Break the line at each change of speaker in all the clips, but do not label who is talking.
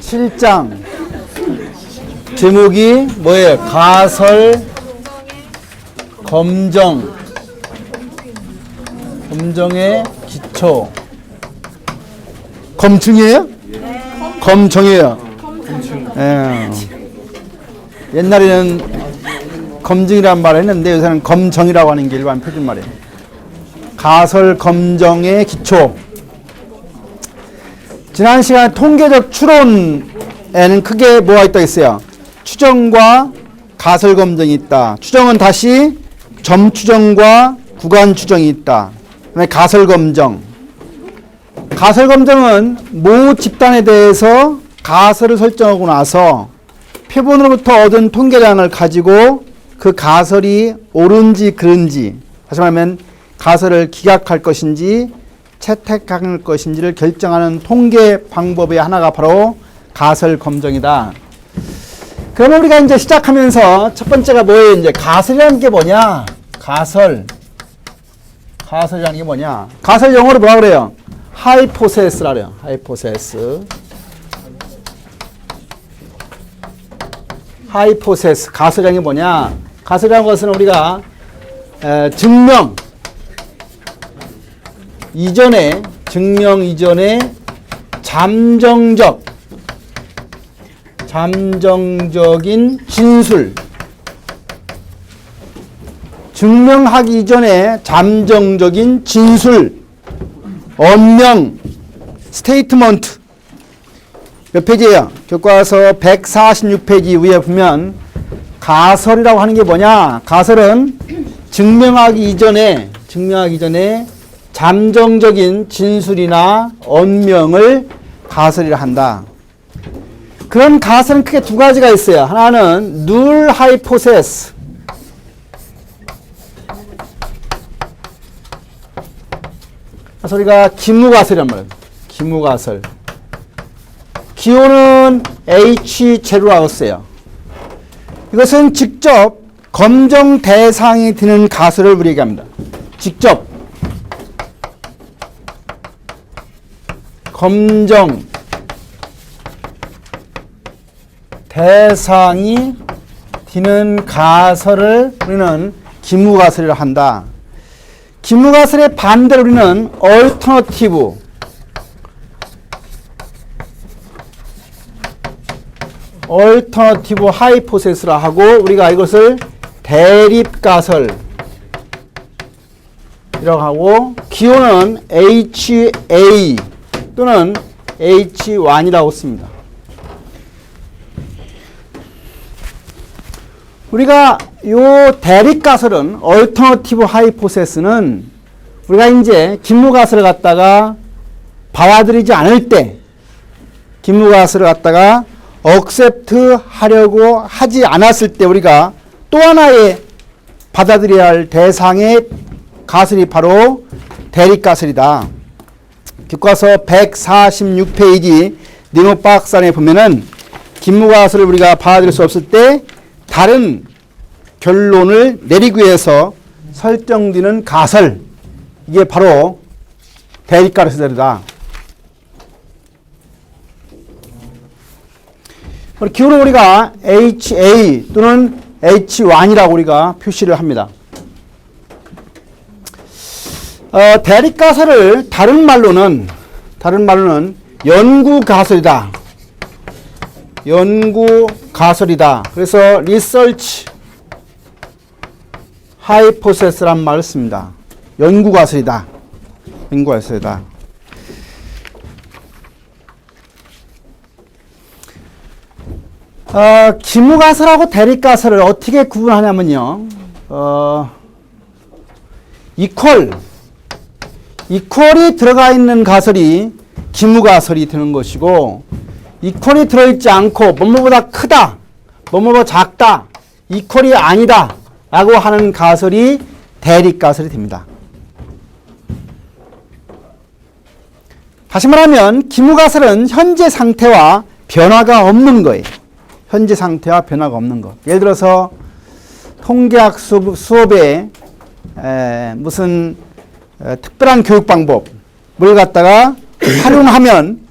7장 제목이 뭐예요? 가설 검정의 기초. 검증이에요? 검정이에요. 예. 옛날에는 검증이라는 말을 했는데 요새는 검정이라고 하는 게 일반 표준말이에요. 가설 검정의 기초. 지난 시간 통계적 추론에는 크게 뭐가 있다고 했어요? 추정과 가설 검정이 있다. 추정은 다시 점 추정과 구간 추정이 있다. 그다음에 가설 검정. 가설 검정은 모 집단에 대해서 가설을 설정하고 나서 표본으로부터 얻은 통계량을 가지고 그 가설이 옳은지 그른지, 다시 말하면 가설을 기각할 것인지 채택할 것인지를 결정하는 통계 방법의 하나가 바로 가설 검정이다. 그러면 우리가 이제 시작하면서 첫 번째가 뭐예요? 이제 가설이라는 게 뭐냐? 가설이라는 게 뭐냐? 가설 영어로 뭐라 그래요? 하이포세스라 그래요. 하이포세스. 가설이라는 게 뭐냐? 가설이라는 것은 우리가 증명 이전에 잠정적인 진술, 증명하기 이전에 잠정적인 진술, 언명, 스테이트먼트. 몇 페이지예요? 교과서 146페이지 위에 보면 가설이라고 하는 게 뭐냐? 가설은 증명하기 이전에 잠정적인 진술이나 언명을 가설이라 한다. 그런 가설은 크게 두 가지가 있어요. 하나는 null hypothesis. 그래서 우리가 기무가설이란 말이에요. 기무가설. 기호는 H0라고 써요. 이것은 직접 검정 대상이 되는 가설을 우리 얘기합니다. 직접 검정 대상이 되는 가설을 우리는 기무가설이라 한다. 기무가설의 반대로 우리는 얼터너티브, 하이포세스라 하고 우리가 이것을 대립가설이라고 하고 기호는 HA 또는 H1이라고 씁니다. 우리가 요 대립가설은 얼터너티브 하이포세스는 우리가 이제 기무가설을 갖다가 받아들이지 않을 때, 기무가설을 갖다가 억셉트 하려고 하지 않았을 때 우리가 또 하나의 받아들여야 할 대상의 가설이 바로 대립가설이다. 교과서 146페이지 니모 박사에 보면은 기무가설을 우리가 받아들일 수 없을 때 다른 결론을 내리기 위해서 설정되는 가설, 이게 바로 대립가설이다. 기호는 우리가 HA 또는 H1이라고 우리가 표시를 합니다. 대립가설을 다른 말로는 연구가설이다. 그래서 리서치 하이포세스란 말을 씁니다. 연구가설이다. 기무가설하고 대립가설을 어떻게 구분하냐면요. 이퀄이 들어가 있는 가설이 기무가설이 되는 것이고, 이퀄이 들어있지 않고 뭐뭐보다 크다, 뭐뭐보다 작다, 이퀄이 아니다 라고 하는 가설이 대립가설이 됩니다. 다시 말하면 기무가설은 현재 상태와 변화가 없는 거예요. 현재 상태와 변화가 없는 것. 예를 들어서 통계학 수업에 무슨 특별한 교육 방법을 갖다가 활용하면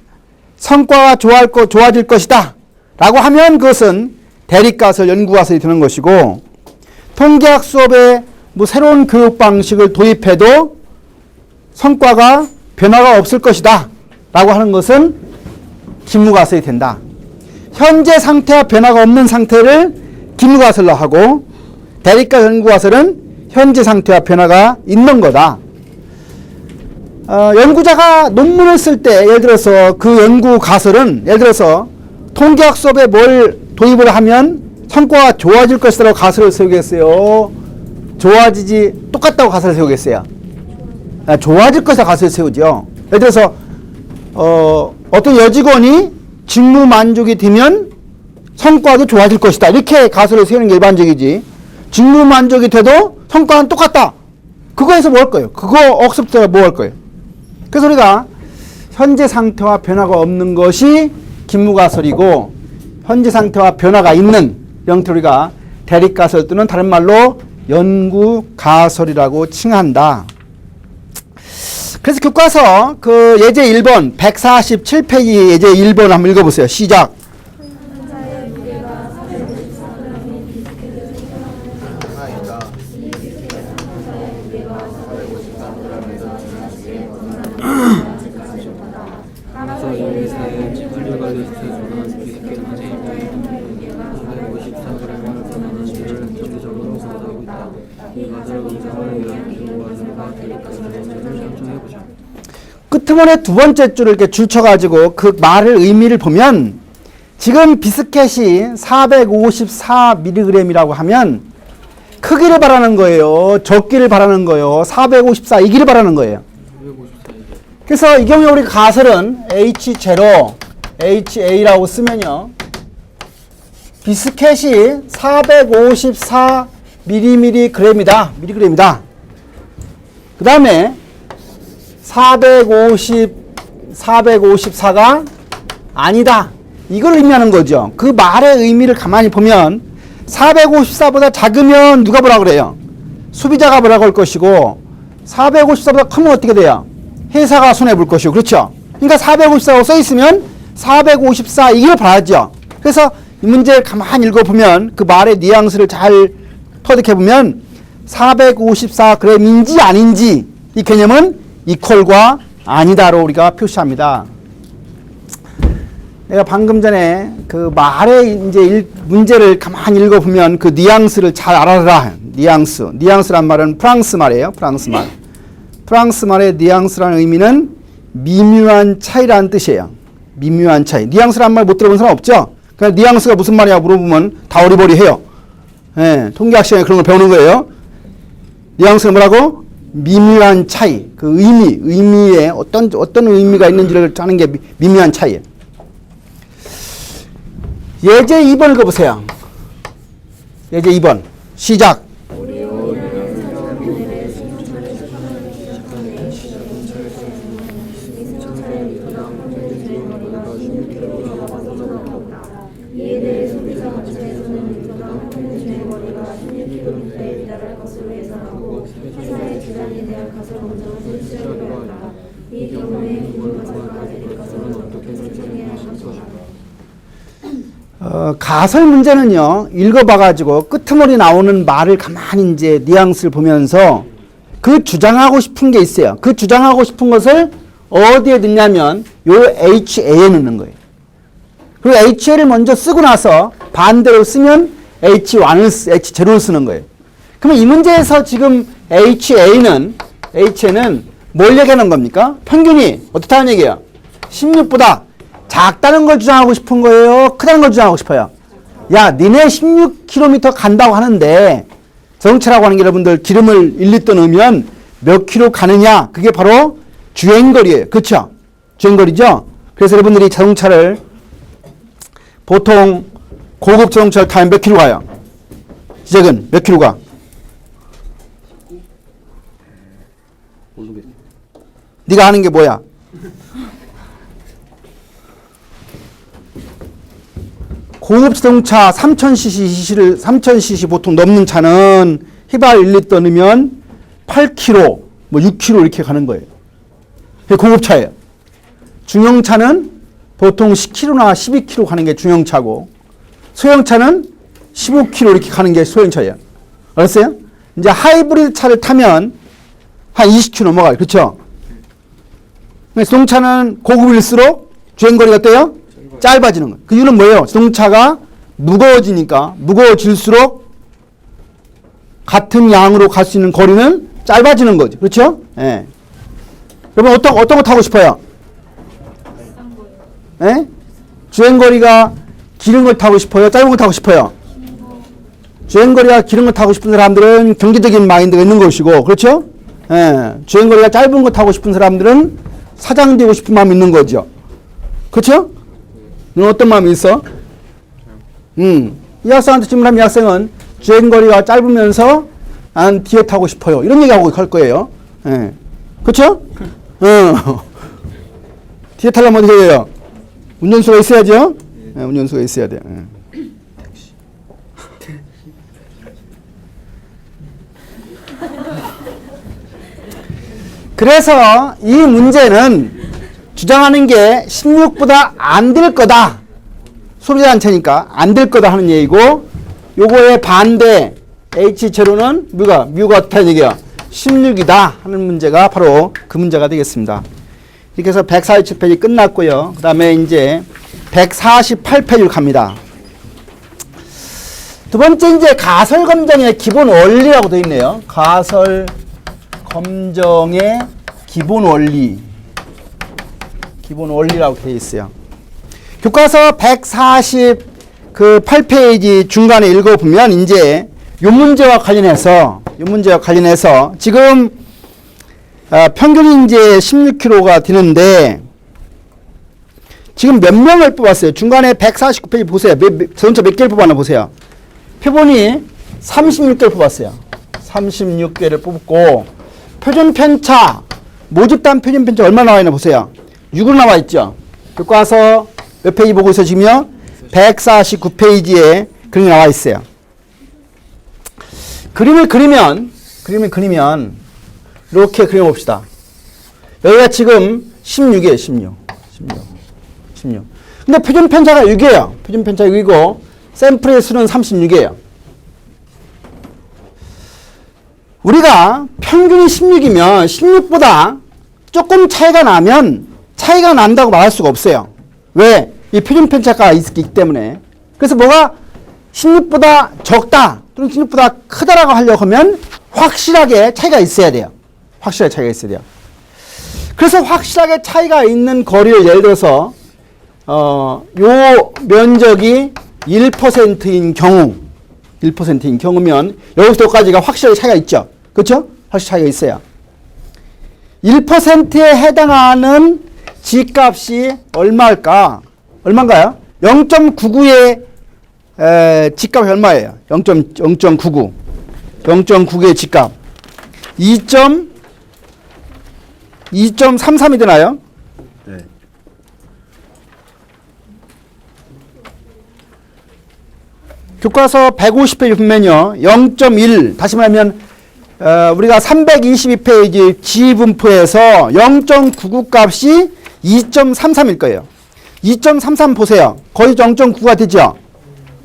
성과가 좋아질 것이다 라고 하면 그것은 대립가설, 연구가설이 되는 것이고, 통계학 수업에 뭐 새로운 교육 방식을 도입해도 성과가 변화가 없을 것이다 라고 하는 것은 기무가설이 된다. 현재 상태와 변화가 없는 상태를 기무가설로 하고, 대립가설, 연구가설은 현재 상태와 변화가 있는 거다. 연구자가 논문을 쓸 때 예를 들어서 그 연구 가설은 예를 들어서 통계학 수업에 뭘 도입을 하면 성과가 좋아질 것이라고 가설을 세우겠어요? 똑같다고 가설을 세우겠어요? 좋아질 것이라고 가설을 세우죠. 예를 들어서 어떤 여직원이 직무 만족이 되면 성과도 좋아질 것이다. 이렇게 가설을 세우는 게 일반적이지. 직무 만족이 돼도 성과는 똑같다. 그거에서 뭐 할 거예요? 그거 억습대가 뭐 할 거예요? 그래서 우리가 현재 상태와 변화가 없는 것이 기무가설이고, 현재 상태와 변화가 있는 형태로 우리가 대립가설 또는 다른 말로 연구가설이라고 칭한다. 그래서 교과서 그 예제 1번 147페이지 예제 1번 한번 읽어보세요. 시작. 끄트머리의 두 번째 줄을 이렇게 줄쳐가지고 그 말의 의미를 보면, 지금 비스켓이 454mg이라고 하면 크기를 바라는 거예요? 적기를 바라는 거예요? 454 이기를 바라는 거예요? 그래서 이 경우에 우리 가설은 H0, HA라고 쓰면요, 비스켓이 454mg이다. 그 다음에 454가 아니다. 이걸 의미하는 거죠. 그 말의 의미를 가만히 보면 454보다 작으면 누가 뭐라 그래요? 소비자가 뭐라고 할 것이고, 454보다 크면 어떻게 돼요? 회사가 손해볼 것이고, 그렇죠? 그러니까 454라고 써있으면 454 이걸 봐야죠. 그래서 이 문제를 가만히 읽어보면 그 말의 뉘앙스를 잘 터득해보면 454g인지 아닌지 이 개념은 이퀄과 아니다로 우리가 표시합니다. 내가 방금 전에 그 말의 이제 문제를 가만히 읽어보면 그 뉘앙스를 잘 알아라. 뉘앙스란 말은 프랑스 말이에요. 프랑스 말의 뉘앙스라는 의미는 미묘한 차이라는 뜻이에요. 미묘한 차이. 뉘앙스란 말 못 들어본 사람 없죠? 그냥 뉘앙스가 무슨 말이야 물어보면 다 어리버리해요. 예, 통계학 시간에 그런 걸 배우는 거예요. 뉘앙스는 뭐라고? 미묘한 차이. 그 의미에 어떤 의미가 있는지를 짜는 게 미묘한 차이예요. 예제 2번 읽어보세요. 예제 2번 시작. 가설 문제는요, 읽어봐가지고 끄트머리 나오는 말을 가만히 이제 뉘앙스를 보면서 그 주장하고 싶은 게 있어요. 그 주장하고 싶은 것을 어디에 넣냐면 요 HA에 넣는 거예요. 그리고 HA를 먼저 쓰고 나서 반대로 쓰면 H0를 쓰는 거예요. 그러면 이 문제에서 지금 HA는 뭘 얘기하는 겁니까? 평균이 어떻다는 얘기예요? 16보다 작다는 걸 주장하고 싶은 거예요? 크다는 걸 주장하고 싶어요? 야, 니네 16km 간다고 하는데, 자동차라고 하는 게 여러분들 기름을 1리터 넣으면 몇 킬로 가느냐? 그게 바로 주행거리예요. 그렇죠? 주행거리죠? 그래서 여러분들이 자동차를 보통 고급 자동차를 타면 몇 킬로 가요? 시작은 몇 킬로 가? 네가 하는 게 뭐야? 고급 자동차 3000cc 보통 넘는 차는 휘발 1리터 넣으면 8km, 뭐 6km 이렇게 가는 거예요. 그게 고급차예요. 중형차는 보통 10km나 12km 가는 게 중형차고 소형차는 15km 이렇게 가는 게 소형차예요. 알았어요? 이제 하이브리드 차를 타면 한 20km 넘어가요. 그렇죠? 자동차는 고급일수록 주행거리가 어때요? 짧아지는 거예요. 그 이유는 뭐예요? 자동차가 무거워지니까 무거워질수록 같은 양으로 갈 수 있는 거리는 짧아지는 거죠. 그렇죠? 예. 여러분 어떤 거 타고 싶어요? 예? 주행거리가 길은 걸 타고 싶어요? 짧은 걸 타고 싶어요? 주행거리가 길은 걸 타고 싶은 사람들은 경제적인 마인드가 있는 것이고, 그렇죠? 예. 주행거리가 짧은 거 타고 싶은 사람들은 사장되고 싶은 마음이 있는 거죠. 그렇죠? 너 어떤 마음이 있어? 이 학생한테 질문하면 이 학생은 주행거리가 짧으면서 난 뒤에 타고 싶어요. 이런 얘기하고 갈 거예요. 예. 그렇죠? 뒤에 타려면 어떻게 해요? 운전수가 있어야죠? 예, 운전수가 있어야 돼요. 예. 그래서 이 문제는 주장하는 게 16보다 안 될 거다. 소비자단체니까 안 될 거다 하는 얘기고, 요거의 반대 H제로는 뮤가 어떻다는 얘기야? 16이다 하는 문제가 바로 그 문제가 되겠습니다. 이렇게 해서 147페이지 끝났고요. 그 다음에 이제 148페이지로 갑니다. 두 번째 이제 가설 검정의 기본 원리라고 되어 있네요. 가설 검정의 기본 원리라고 되어 있어요. 교과서 148페이지 중간에 읽어보면 이제 요 문제와 관련해서 지금 평균이 이제 16km가 되는데 지금 몇 명을 뽑았어요? 중간에 149페이지 보세요. 자동차 몇 개를 뽑았나 보세요. 표본이 36개를 뽑았어요. 36개를 뽑고 표준편차, 모집단 표준편차 얼마 나와 있나 보세요. 6으로 나와 있죠. 교과서 몇 페이지 보고 있어 지금요? 149페이지에 그림이 나와 있어요. 그림을 그리면 이렇게 그려봅시다. 여기가 지금 16이에요. 16. 근데 표준편차가 6이에요. 표준편차가 6이고 샘플의 수는 36이에요. 우리가 평균이 16이면 16보다 조금 차이가 난다고 말할 수가 없어요. 왜? 이 표준편차가 있기 때문에. 그래서 뭐가 16보다 적다 또는 16보다 크다라고 하려고 하면 확실하게 차이가 있어야 돼요. 그래서 확실하게 차이가 있는 거리를 예를 들어서 요 면적이 1%인 경우면 여기서까지가 확실하게 차이가 있죠. 그렇죠? 확실히 차이가 있어요. 1%에 해당하는 G값이 얼마일까? 얼마인가요? 0.99의 G값이 얼마예요? 0.99. 0.99의 G값. 2.33이 되나요?
네.
교과서 150페이지 보면요. 0.1 다시 말하면 우리가 322페이지 G분포에서 0.99 값이 2.33일 거예요. 2.33 보세요. 거의 0.9가 되죠?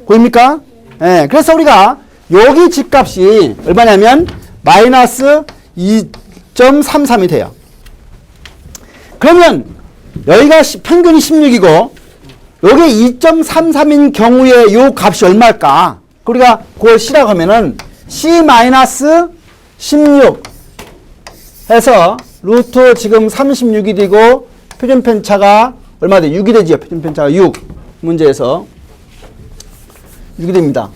보입니까? 네, 그래서 우리가 여기 G값이 얼마냐면 마이너스 2.33이 돼요. 그러면 여기가 평균이 16이고 여기 2.33인 경우에 요 값이 얼마일까? 우리가 그걸 C라고 하면은 C-16 해서 루트 지금 36이 되고 표준편차가 얼마 돼? 6이 되죠. 표준편차가 6. 문제에서 6이 됩니다.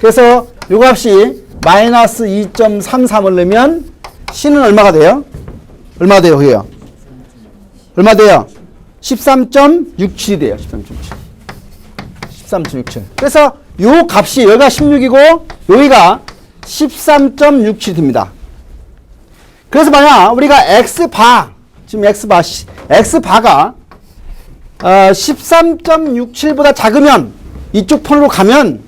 그래서 요 값이 마이너스 2.33을 넣으면 C는 얼마가 돼요? 얼마 돼요? 그게요? 얼마 돼요? 13.67이 돼요. 13.67. 그래서 요 값이 여기가 16이고 여기가 13.67 됩니다. 그래서 만약 우리가 X바 지금 X바가 13.67보다 작으면 이쪽 편으로 가면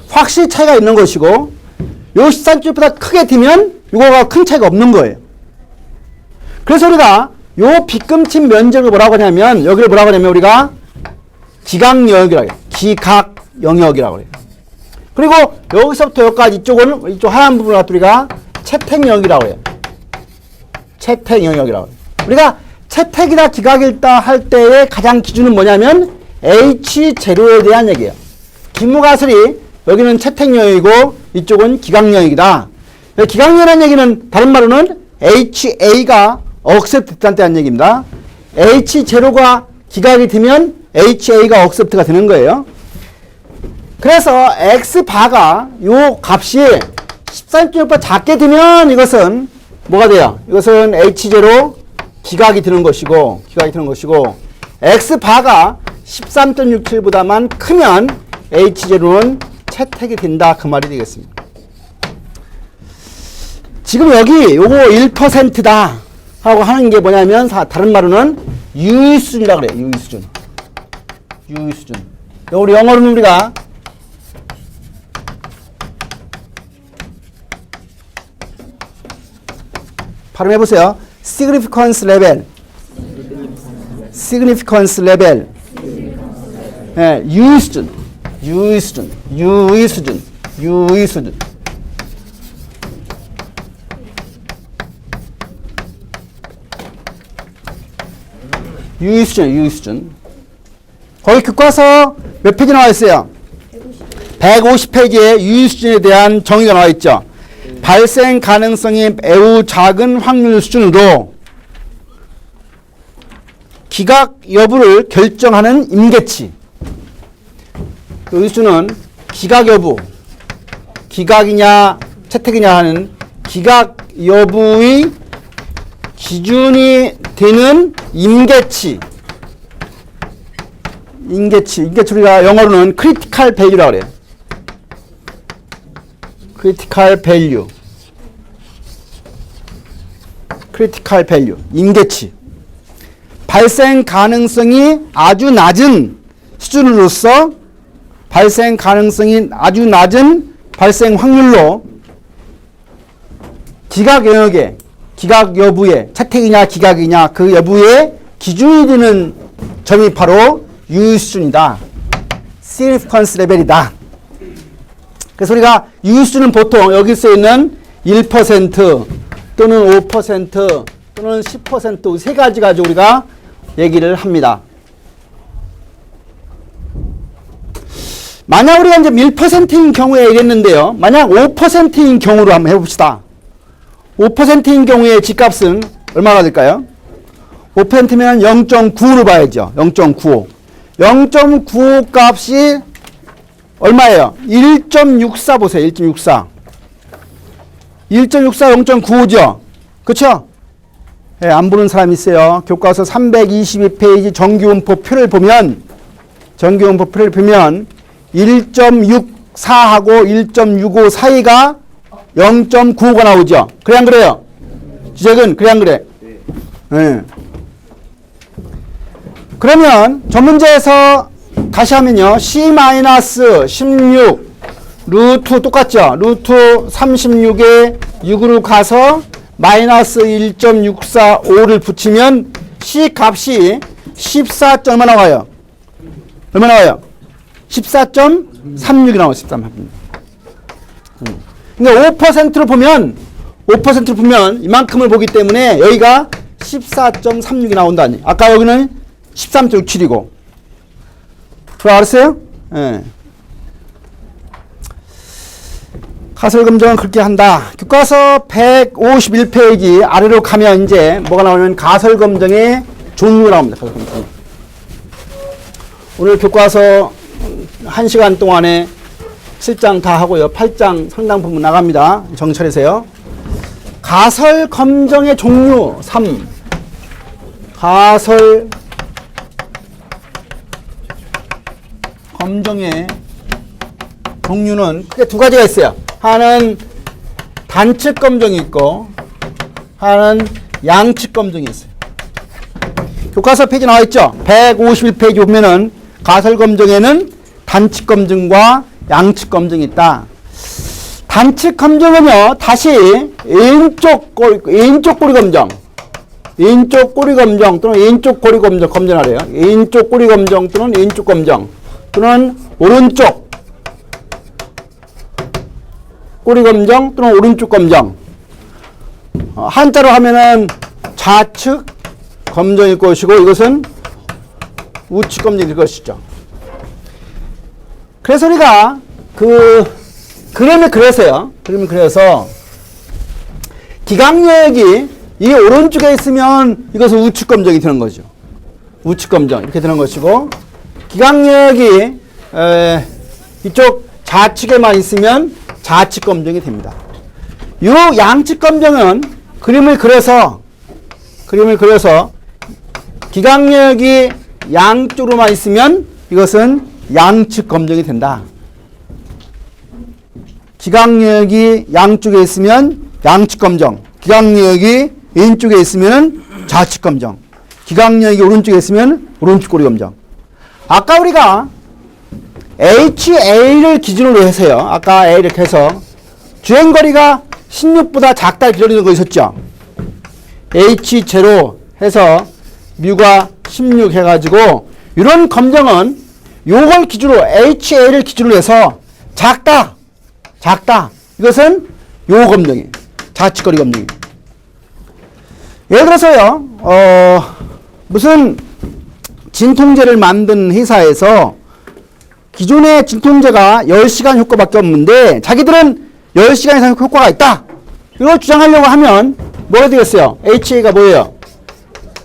확실히 차이가 있는 것이고 요 13.7보다 크게 되면 이거가 큰 차이가 없는 거예요. 그래서 우리가 요 빗금친 면적을 뭐라고 하냐면, 여기를 뭐라고 하냐면, 우리가 기각 영역이라고 해요. 기각 영역이라고 해요. 그리고 여기서부터 여기까지 이쪽은, 이쪽 하얀 부분을 갖다 우리가 채택 영역이라고 해요. 채택 영역이라고 해요. 우리가 채택이다 기각이다 할 때의 가장 기준은 뭐냐면 H0에 대한 얘기예요. 기무가설이 여기는 채택 영역이고 이쪽은 기각 영역이다. 기각 영역이라는 얘기는 다른 말로는 HA가 억셉트 됐다는 얘기입니다. H0가 기각이 되면 HA가 억셉트가 되는 거예요. 그래서 X바가 요 값이 13.6보다 작게 되면 이것은 뭐가 돼요? 이것은 H0 기각이 되는 것이고, X바가 13.67보다만 크면 H0는 채택이 된다. 그 말이 되겠습니다. 지금 여기 요거 1%다 하고 하는 게 뭐냐면, 다른 말로는 유의수준이라고 그래요. 유의수준. 우리 영어로는 우리가 발음해보세요. significance level. 네, 유의수준. 유의수준. 거기 교과서 몇 페이지 나와 있어요? 150페이지에 유의수준에 대한 정의가 나와 있죠. 발생 가능성이 매우 작은 확률 수준으로 기각 여부를 결정하는 임계치. 이 수준은 기각 여부, 기각이냐 채택이냐 하는 기각 여부의 기준이 되는 임계치. 우리가 영어로는 critical value라고 그래요. critical value, 임계치. 발생 가능성이 아주 낮은 수준으로서 발생 확률로 기각 영역에, 기각 여부에, 채택이냐 기각이냐 그 여부에 기준이 되는 점이 바로 유의수준이다. significance level이다. 그래서 우리가 유의수준은 보통 여기 쓰여있는 1% 또는 5% 또는 10% 세 가지 가지고 우리가 얘기를 합니다. 만약 우리가 이제 1%인 경우에 이랬는데요. 만약 5%인 경우로 한번 해봅시다. 5%인 경우에 집값은 얼마가 될까요? 5%면 0.95를 봐야죠. 0.95. 0.95 값이 얼마예요? 1.64 보세요. 1.64. 0.95죠? 그쵸? 예, 안 보는 사람 있어요. 교과서 322페이지 정규분포표를 보면 1.64하고 1.65 사이가 0.95가 나오죠? 그래 안 그래요? 지적은 그래 안 그래? 예. 그러면 저 문제에서 다시 하면요. C-16 루트 똑같죠? 루트 36에 6으로 가서 마이너스 1.645를 붙이면 C 값이 14. 얼마 나와요? 14.36이 나와요. 13. 그러니까 5%로 보면 이만큼을 보기 때문에 여기가 14.36이 나온다니. 아까 여기는 13.67이고. 그거 알았어요? 예. 가설검정은 그렇게 한다. 교과서 151페이지 아래로 가면 이제 뭐가 나오냐면 가설검정의 종류가 나옵니다. 가설검정. 오늘 교과서 1시간 동안에 7장 다 하고요. 8장 상당 부분 나갑니다. 정찰하세요. 가설검정의 종류 3. 가설검정의 종류는 크게 두 가지가 있어요. 하나는 단측 검정이 있고 하나는 양측 검정이 있어요. 교과서 페이지 나와 있죠? 151페이지 보면은 가설 검정에는 단측 검증과 양측 검증이 있다. 단측 검증은요, 다시 왼쪽 꼬리 검정. 왼쪽 꼬리 검정 또는 왼쪽 고리 검정 검정하래요. 왼쪽 꼬리 검정 또는 왼쪽 검정 또는 오른쪽 꼬리 검정 또는 오른쪽 검정. 한자로 하면은 좌측 검정일 것이고 이것은 우측 검정일 것이죠. 그래서 우리가 그림을 그려서요. 그림을 그려서 기각력이 이 오른쪽에 있으면 이것은 우측 검정이 되는 거죠. 우측 검정 이렇게 되는 것이고 기각력이 이쪽 좌측에만 있으면 좌측 검정이 됩니다. 이 양측 검정은 그림을 그려서 기각력이 양쪽으로만 있으면 이것은 양측 검정이 된다. 기각력이 양쪽에 있으면 양측 검정, 기각력이 왼쪽에 있으면 좌측 검정, 기각력이 오른쪽에 있으면 오른쪽 꼬리 검정. 아까 우리가 HA를 기준으로 해서요. 아까 A 이렇게 해서 주행거리가 16보다 작다 기다리는 거 있었죠. H0 해서 뮤가 16 해가지고 이런 검정은 요걸 기준으로 HA를 기준으로 해서 작다. 이것은 요 검정이 좌측거리 검정이. 예를 들어서요. 무슨 진통제를 만든 회사에서 기존의 진통제가 10시간 효과밖에 없는데 자기들은 10시간 이상 효과가 있다. 이걸 주장하려고 하면 뭐가 되겠어요? HA가 뭐예요?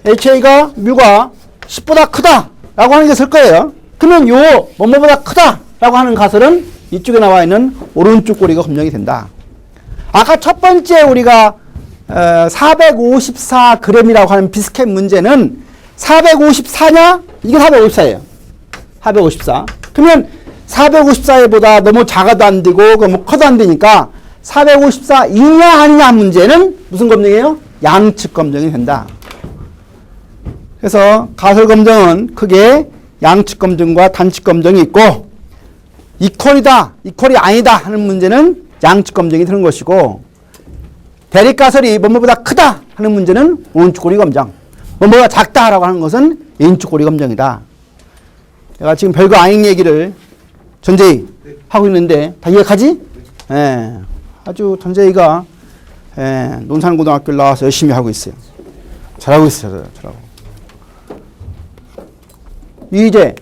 HA가 뮤가 10보다 크다 라고 하는 게 쓸 거예요. 그러면 요 뭐뭐보다 크다 라고 하는 가설은 이쪽에 나와 있는 오른쪽 꼬리가 검정이 된다. 아까 첫 번째 우리가 454g이라고 하는 비스켓 문제는 454냐? 이게 454예요. 454. 그러면 454보다 너무 작아도 안 되고 너무 커도 안 되니까 454 이냐 아니냐 문제는 무슨 검정이에요? 양측 검정이 된다. 그래서 가설 검정은 크게 양측 검정과 단측 검정이 있고 이퀄이다, 이퀄이 아니다 하는 문제는 양측 검정이 되는 것이고 대립가설이 뭐뭐보다 크다 하는 문제는 오른쪽 꼬리 검정, 뭐뭐보다 작다라고 하는 것은 왼쪽 꼬리 검정이다. 내가 지금 별거 아닌 얘기를 전제희 하고 있는데 다 이해하지? 예, 아주 전제희가 논산고등학교를 나와서 열심히 하고 있어요. 잘하고 있어요. 잘하고. 이제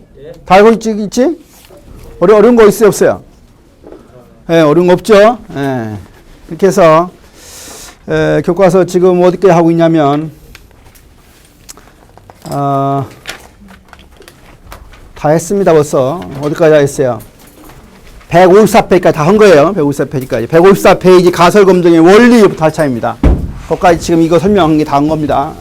다 알고 있지? 어려운 거 있어요? 없어요? 예, 어려운 거 없죠? 예. 이렇게 해서 교과서 지금 어디까지 하고 있냐면 다 했습니다. 벌써 어디까지 다 했어요? 154페이지까지 다 한 거예요. 154페이지까지. 154페이지 가설 검정의 원리부터 할 차입니다. 거기까지 지금 이거 설명한 게 다 한 겁니다.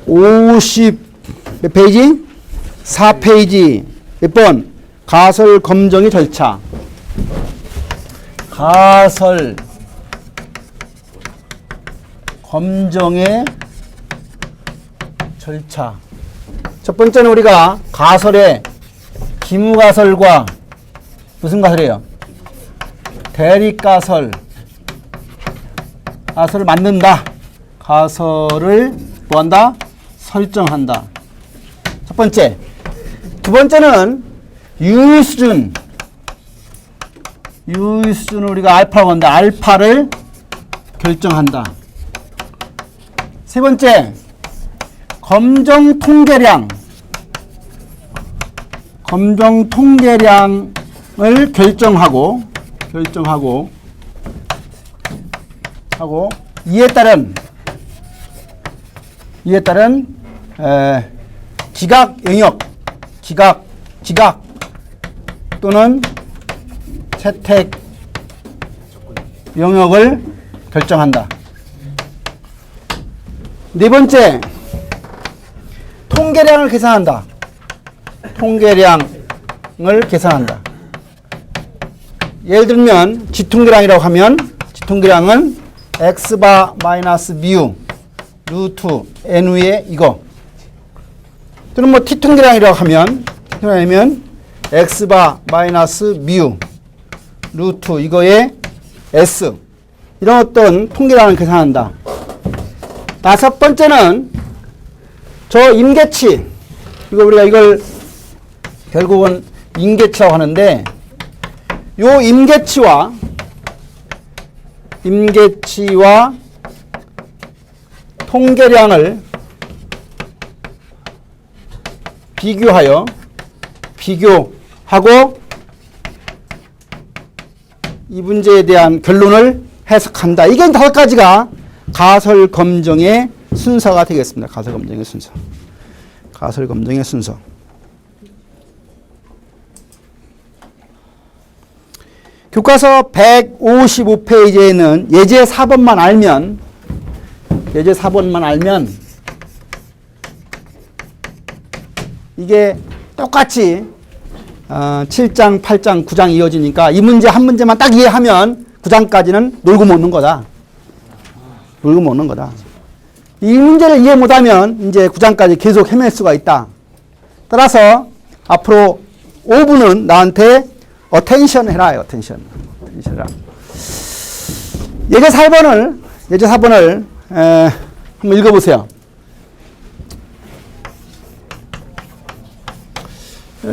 150 몇 페이지? 4페이지 몇 번? 가설 검정의 절차. 가설 검정의 절차. 첫 번째는 우리가 가설의 기무가설과 무슨 가설이에요? 대립가설. 가설을 만든다. 가설을 뭐한다? 설정한다. 첫 번째. 두 번째는 유의수준. 유의수준을 우리가 알파라고 한다. 알파를 결정한다. 세 번째. 검정 통계량. 검정 통계량을 결정하고 이에 따른 기각 영역, 기각 또는 채택 영역을 결정한다. 네 번째, 통계량을 계산한다. 통계량을 계산한다. 예를 들면 지통계량이라고 하면 지통계량은 x바 마이너스 미우 루트 n우의 이거. 또는 뭐 t통계량이라고 하면 x바 마이너스 미우 루트 이거의 s. 이런 어떤 통계량을 계산한다. 다섯 번째는 저 임계치. 이거 우리가 이걸 결국은 임계치라고 하는데 요 임계치와 통계량을 비교하고 이 문제에 대한 결론을 해석한다. 이게 다섯 가지가 가설 검정의 순서가 되겠습니다. 가설 검정의 순서. 가설 검정의 순서. 교과서 155페이지에는 예제 4번만 알면 이게 똑같이 7장, 8장, 9장 이어지니까 이 문제 한 문제만 딱 이해하면 9장까지는 놀고 먹는 거다. 놀고 먹는 거다. 이 문제를 이해 못하면 이제 9장까지 계속 헤맬 수가 있다. 따라서 앞으로 5분은 나한테 어텐션 해라. 어텐션 해라. 예제 4번을 한번 읽어보세요.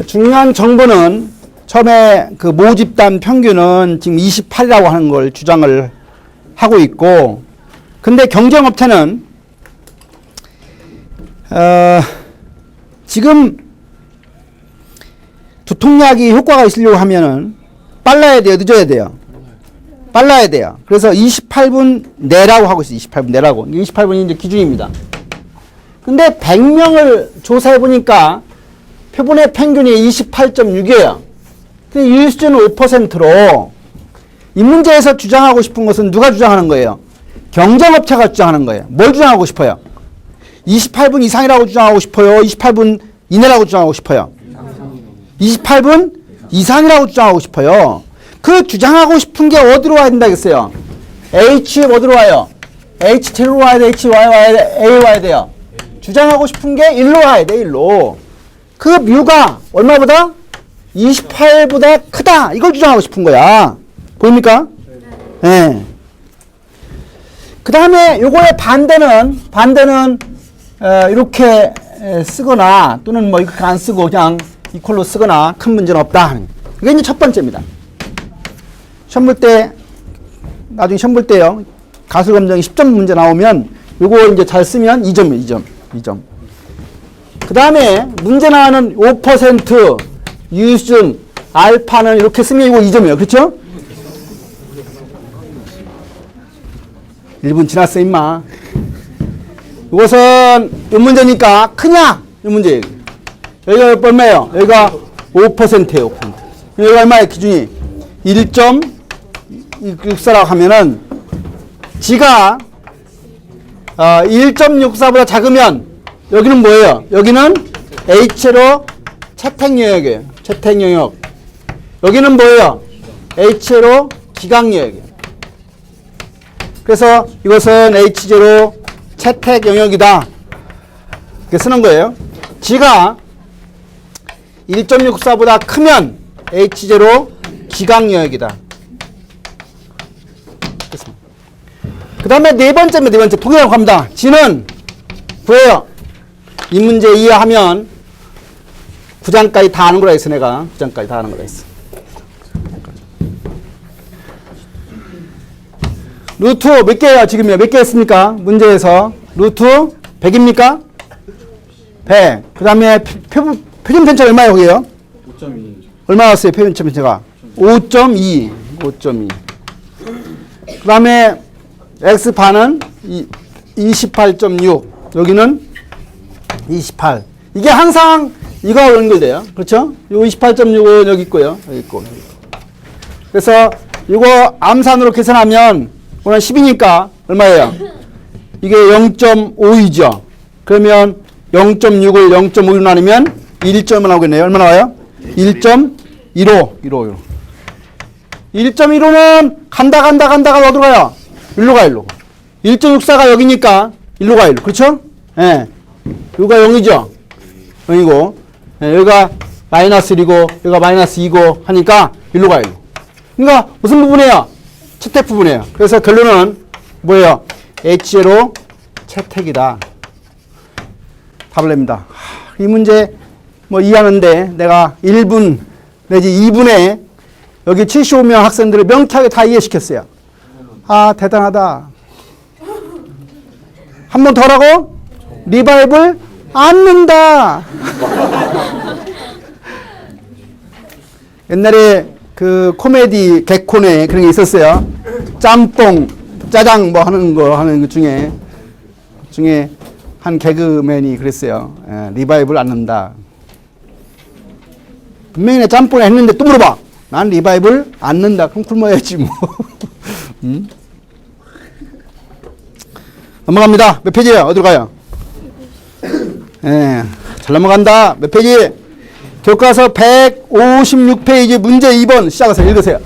중요한 정보는 처음에 그 모집단 평균은 지금 28이라고 하는 걸 주장을 하고 있고, 근데 경쟁업체는 지금 두통약이 효과가 있으려고 하면은 빨라야 돼요, 늦어야 돼요? 빨라야 돼요. 그래서 28분 내라고 하고 있어요. 28분 내라고. 28분이 이제 기준입니다. 근데 100명을 조사해 보니까 표본의 평균이 28.6이에요. 근데 유효수준은 5%로 이 문제에서 주장하고 싶은 것은 누가 주장하는 거예요? 경쟁업체가 주장하는 거예요. 뭘 주장하고 싶어요? 28분 이상이라고 주장하고 싶어요? 28분 이내라고 주장하고 싶어요? 28분 이상이라고 주장하고 싶어요. 그 주장하고 싶은 게 어디로 와야 된다 했어요? H 어디로 와요? H 제로 와야 돼? H 와야 돼? A 와야 돼요? 주장하고 싶은 게 1로 와야 돼, 1로. 그 뮤가 얼마보다? 28보다 크다. 이걸 주장하고 싶은 거야. 보입니까? 네. 그 다음에 요거의 반대는 이렇게 쓰거나 또는 뭐 이렇게 안 쓰고 그냥 이퀄로 쓰거나 큰 문제는 없다. 이게 이제 첫 번째입니다. 시험 볼 때, 나중에 시험 볼 때요. 가설 검정이 10점 문제 나오면 요거 이제 잘 쓰면 2점이에요, 2점. 그 다음에 문제 나오는 5% 유효수준 알파는 이렇게 쓰면 이거 2점이에요. 그렇죠? 1분 지났어, 임마. 이것은 이 문제니까 크냐? 이 문제. 여기가 얼마예요? 여기가 5%예요, 5%. 여기가 얼마예요, 기준이? 1.64라고 하면은 지가 1.64보다 작으면 여기는 뭐예요? 여기는 H로 채택 영역이에요. 채택 영역. 여기는 뭐예요? H로 기각 영역이에요. 그래서 이것은 H0 채택 영역이다. 이렇게 쓰는 거예요. 지가 1.64보다 크면 H0 기각 영역이다. 그 다음에 네 번째 통계라고 합니다. G는 구해요. 이 문제 이해하면 9장까지 다 아는 거라 했어, 내가. 9장까지 다 아는 거라 했어. 루트 몇 개예요, 지금요? 몇 개 했습니까? 문제에서. 루트 100입니까? 100. 그 다음에 표준 편차 얼마예요, 거기요? 5.2. 얼마 나왔어요, 표준 편차가? 5.2. 5.2. 그 다음에 X반은 28.6. 여기는 28. 이게 항상 이거하고 연결돼요. 그렇죠? 요 28.6은 여기 있고요. 여기 있고. 그래서 이거 암산으로 계산하면 오늘 10이니까 얼마예요? 이게 0.5이죠. 그러면 0.6을 0.5로 나누면 1점을 나오겠네요. 얼마 나와요? 1.15. 1.15는 간다가 어디로 가요? 일로 가, 일로. 1.64가 여기니까 일로 가, 일로. 그렇죠? 예. 여기가 0이죠? 0이고, 예, 여기가 마이너스 1이고, 여기가 마이너스 2고 하니까 일로 가, 일로. 그러니까 무슨 부분이에요? 채택 부분이에요. 그래서 결론은 뭐예요? H0 채택이다. 답을 냅니다. 이 문제 뭐 이해하는데 내가 1분 내지 2분에 여기 75명 학생들을 명쾌하게 다 이해시켰어요. 아, 대단하다. 한 번 더라고? 리바이벌 않는다. 옛날에 그 코미디 개콘에 그런 게 있었어요. 짬뽕, 짜장 뭐 하는 것 중에 한 개그맨이 그랬어요. 예, 리바이벌 않는다. 분명히 내 짬뽕을 했는데 또 물어봐. 난 리바이벌 않는다. 그럼 굶어야지 뭐. 넘어갑니다. 몇 페이지예요? 어디로 가요? 예, 잘 넘어간다. 몇 페이지? 교과서 156페이지 문제 2번 시작하세요. 읽으세요.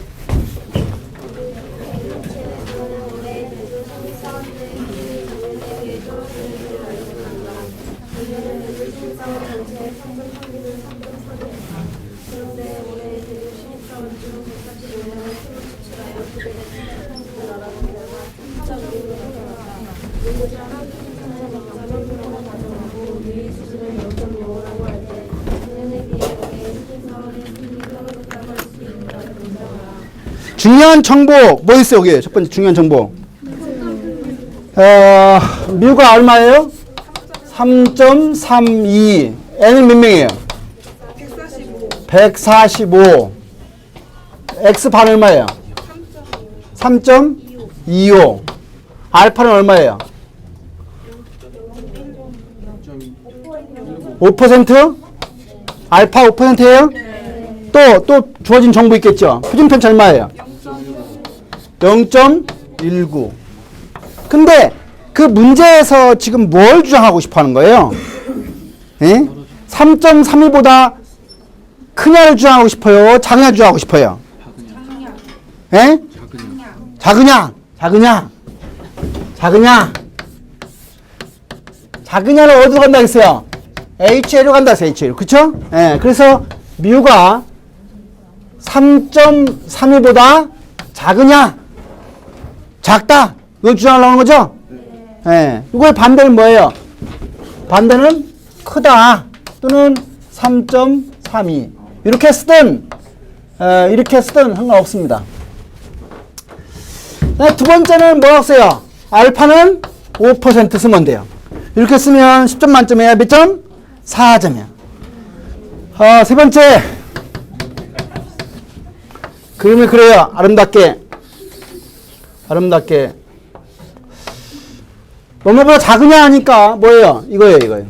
중요한 정보 뭐 있어요? 여기 첫 번째 중요한 정보. 뮤가 얼마예요? 3.32. n은 몇 명이에요? 145. x 반 얼마예요? 3.25. 알파는 얼마예요? 5%? 알파 5%예요? 또 주어진 정보 있겠죠? 표준 편차 얼마예요? 0.19. 근데 그 문제에서 지금 뭘 주장하고 싶어 하는 거예요? 3.32보다 크냐를 주장하고 싶어요? 작으냐 주장하고 싶어요? 예? 작으냐를 어디로 간다 했어요? HA로 간다 했어요. HA로. 그쵸? 예. 그래서 뮤가 3.32보다 작으냐? 작다. 이거 주장하려고 하는 거죠? 예. 이거의 반대는 뭐예요? 반대는 크다. 또는 3.32. 이렇게 쓰든 상관없습니다. 두 번째는 뭐라고 써요? 알파는 5% 쓰면 돼요. 이렇게 쓰면 10점 만점에 몇 점? 4점이야. 세 번째. 그림을 그려요. 아름답게. 뭐뭐보다 작으냐 하니까 뭐예요? 이거예요.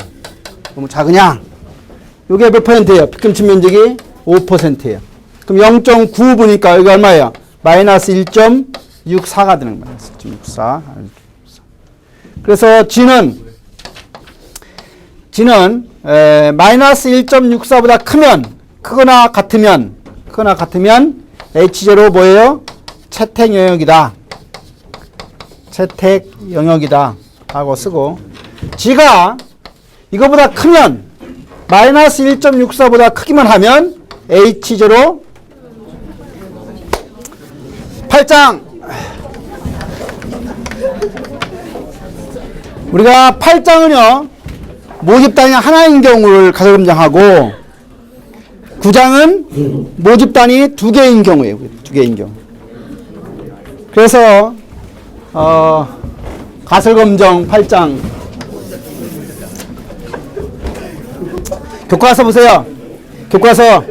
너무 작으냐? 이게 몇 %예요? 빗금친 면적이 5%예요. 그럼 0.9 보니까 여기 얼마예요? 마이너스 1.64가 되는 거예요. 1.64. 그래서 G는 마이너스 1.64보다 크거나 같으면 H0 뭐예요? 채택 영역이다 하고 쓰고, G가 이거보다 크면 마이너스 1.64보다 크기만 하면 H0 8장. 우리가 8장은요 모집단이 하나인 경우를 가설검증하고 9장은 모집단이 2개인 경우예요. 2개인 경우. 그래서 가설검정 8장 교과서 보세요. 교과서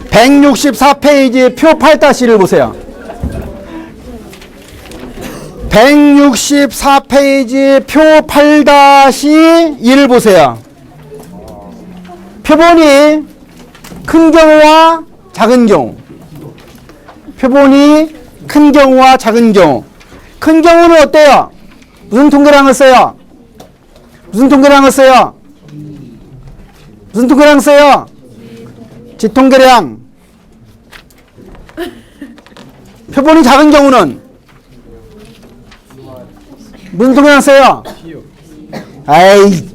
164페이지 표 8-1을 보세요. 164페이지 표 8-1을 보세요. 표본이 큰 경우와 작은 경우. 큰 경우는 어때요? 무슨 통계량을 써요? 무슨 통계량을 써요? 무슨 통계량 써요? 지통계량. 표본이 작은 경우는 무슨 통계량 써요? 아이,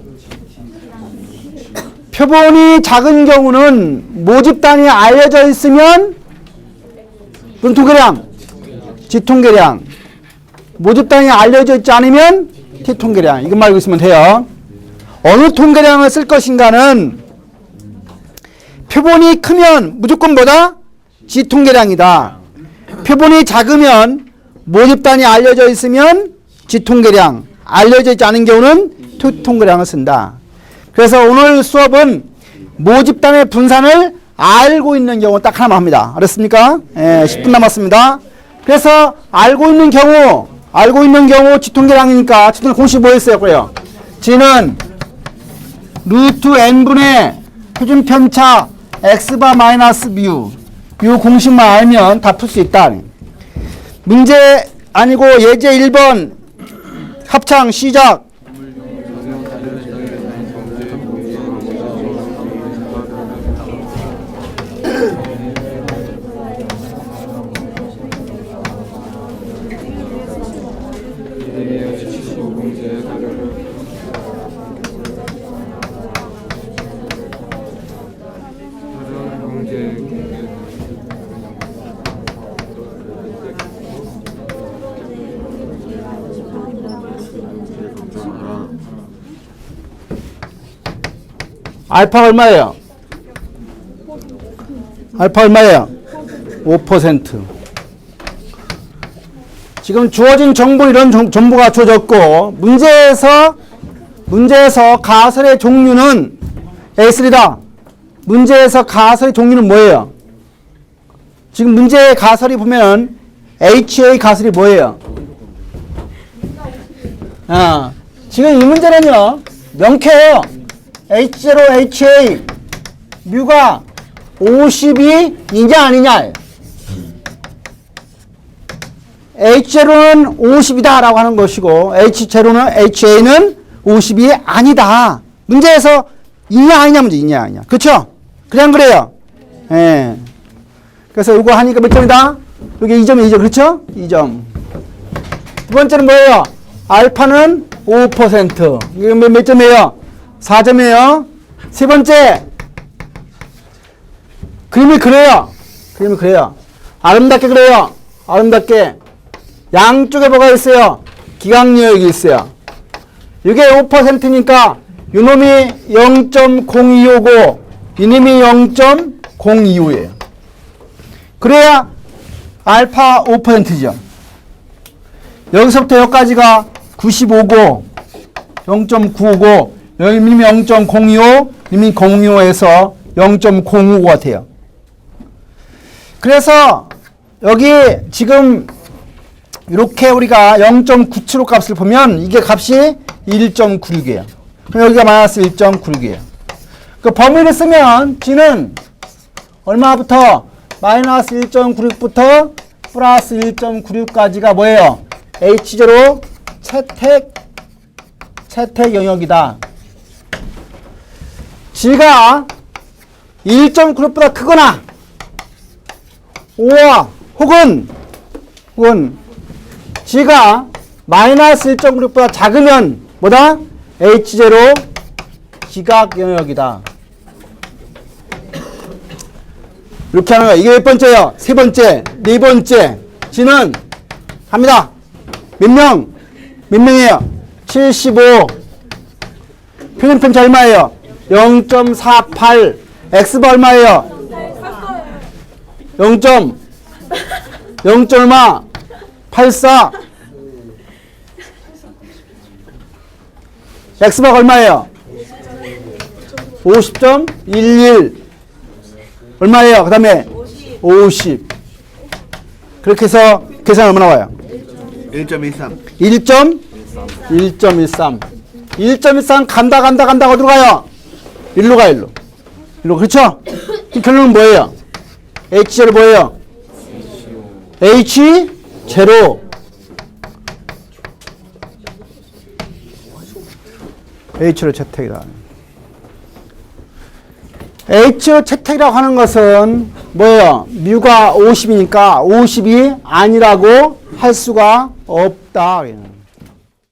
표본이 작은 경우는 모집단이 알려져 있으면 무슨 통계량? 지통계량. 모집단이 알려져 있지 않으면 T통계량. 이것만 알고 있으면 돼요. 어느 통계량을 쓸 것인가는 표본이 크면 무조건 뭐다? 지통계량이다. 표본이 작으면 모집단이 알려져 있으면 지통계량, 알려져 있지 않은 경우는 T통계량을 쓴다. 그래서 오늘 수업은 모집단의 분산을 알고 있는 경우 딱 하나만 합니다. 알았습니까? 10분 남았습니다. 그래서 알고 있는 경우 지통계량이니까 지통 공식 뭐였어요? 그래요. G는 루트 n분의 표준 편차 x바 마이너스 뮤. 이 공식만 알면 다 풀 수 있다. 문제 아니고 예제 1번 합창 시작. 알파 얼마예요? 알파 얼마예요? 5%. 지금 주어진 정보 이런 정보가 주어졌고 문제에서 가설의 종류는 A3다. 문제에서 가설의 종류는 뭐예요? 지금 문제의 가설이 보면 HA 가설이 뭐예요? 지금 이 문제는요 명쾌해요. H0, HA 뮤가 50이냐 아니냐. H0는 50이다 라고 하는 것이고 H0는 HA는 50이 아니다. 문제에서 있냐 아니냐 문제 있냐 아니냐. 그렇죠? 그냥 그래요. 예. 그래서 이거 하니까 몇 점이다? 여기 2점이 2점. 그렇죠? 2점. 두 번째는 뭐예요? 알파는 5%. 이거 몇 점이에요? 4점이에요. 세 번째. 그림이 그래요. 아름답게 그래요. 아름답게. 양쪽에 뭐가 있어요? 기각여역이 있어요. 이게 5%니까 이놈이 0.0255, 이놈이 0.025예요. 그래야 알파 5%죠. 여기서부터 여기까지가 95고 0.955, 여기 이미 0.025, 이미 025에서 0.055 같아요. 그래서 여기 지금 이렇게 우리가 0.975 값을 보면 이게 값이 1.96이에요. 그럼 여기가 마이너스 1.96이에요. 그 범위를 쓰면 G는 얼마부터? 마이너스 1.96부터 플러스 1.96까지가 뭐예요? H0 채택 영역이다. G가 1.96보다 크거나 5와 혹은 G가 마이너스 1.96보다 작으면 뭐다? H0 기각 영역이다. 이렇게 하는 거야. 이게 몇 번째예요? 세 번째, 네 번째. G는 합니다. 몇 명이에요? 75. 표준 편차 얼마예요? 0.48. X바 얼마예요? 0. 얼마? 84. X바가 얼마예요? 50.11. 얼마예요? 그 다음에 50. 그렇게 해서 계산 얼마나 와요?
1.13.
1.13. 1.13 간다 어디로 가요? 일로 가. 일로 그렇죠? 이 결론은 뭐예요? H0 뭐예요? H0. H로 채택이다. H로 채택이라고 하는 것은 뭐예요? 뮤가 50이니까 50이 아니라고 할 수가 없다.